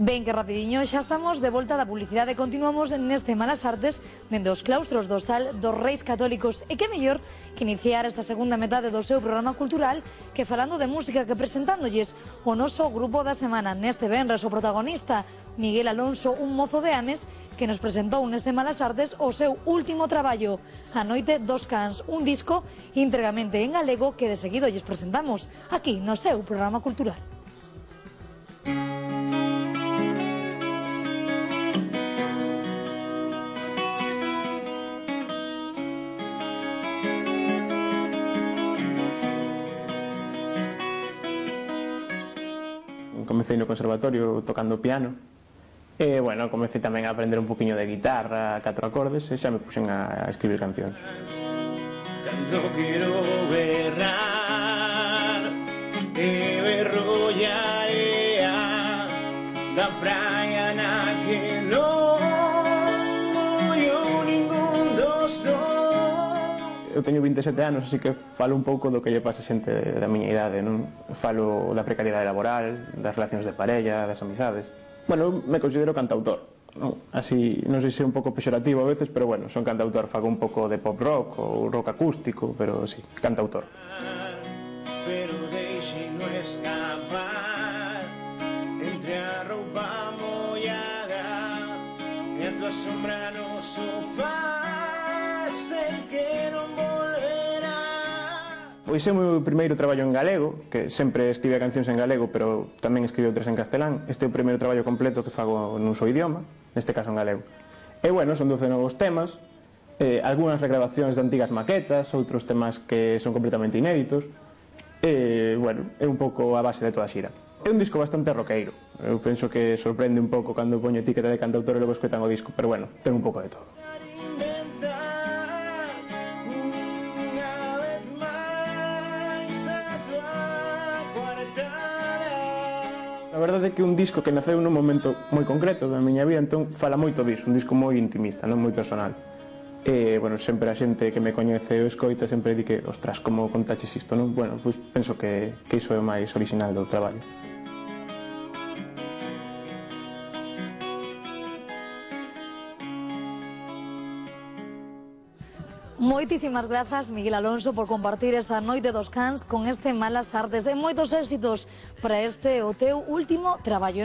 Ben, que rapidiño, xa estamos de volta da publicidade. Continuamos neste Malas Artes dende os claustros do Hostal dos Reis Católicos. E que mellor que iniciar esta segunda metade do seu programa cultural que falando de música, que presentándolles o noso grupo da semana. Neste venres o protagonista, Miguel Alonso, un mozo de Ames, que nos presentou neste Malas Artes o seu último traballo, A Noite dos Cans, un disco íntegramente en galego que de seguido lles presentamos aquí no seu programa cultural. Comecei no conservatorio tocando piano e, bueno, comecei tamén a aprender un poquinho de guitarra, 4 acordes, e xa me puxen a escribir cancións. Cando quero berrar e berro ya ea da praia na que non mollo ningún dos dos. Eu teño 27 anos, así que falo un pouco do que lle pasa a xente da miña idade, non? Falo da precariedade laboral, das relacións de parella, das amizades. Bueno, me considero cantautor, non? Así, non sei se é un pouco pexorativo a veces, pero bueno, son cantautor, fago un pouco de pop rock ou rock acústico, pero sí, cantautor. Pero deixe-no escapar entre a roupa mollada e a tua sombra no sofá, sei que non volverá. Pois é o meu primeiro traballo en galego, que sempre escribía cancións en galego, pero tamén escribí outras en castelán. Este é o primeiro traballo completo que fago nun só idioma, neste caso en galego. E, bueno, son 12 novos temas, algunhas regrabacións de antigas maquetas, outros temas que son completamente inéditos, e, bueno, é un pouco a base de toda a xira. É un disco bastante roqueiro. Eu penso que sorprende un pouco cando poño etiqueta de cantautor e logo escoitan o disco, pero, bueno, ten un pouco de todo. A verdade é que é un disco que naceu nun momento moi concreto da miña vida, entón fala moito disso, un disco moi intimista, non moi personal. E, bueno, sempre a xente que me coñece ou escoita sempre di que, ostras, como contaches isto, non? Bueno, pois penso que iso é o máis original do traballo. Moitísimas grazas, Miguel Alonso, por compartir esta Noite dos Cans con este Malas Artes e moitos éxitos para este o teu último traballo.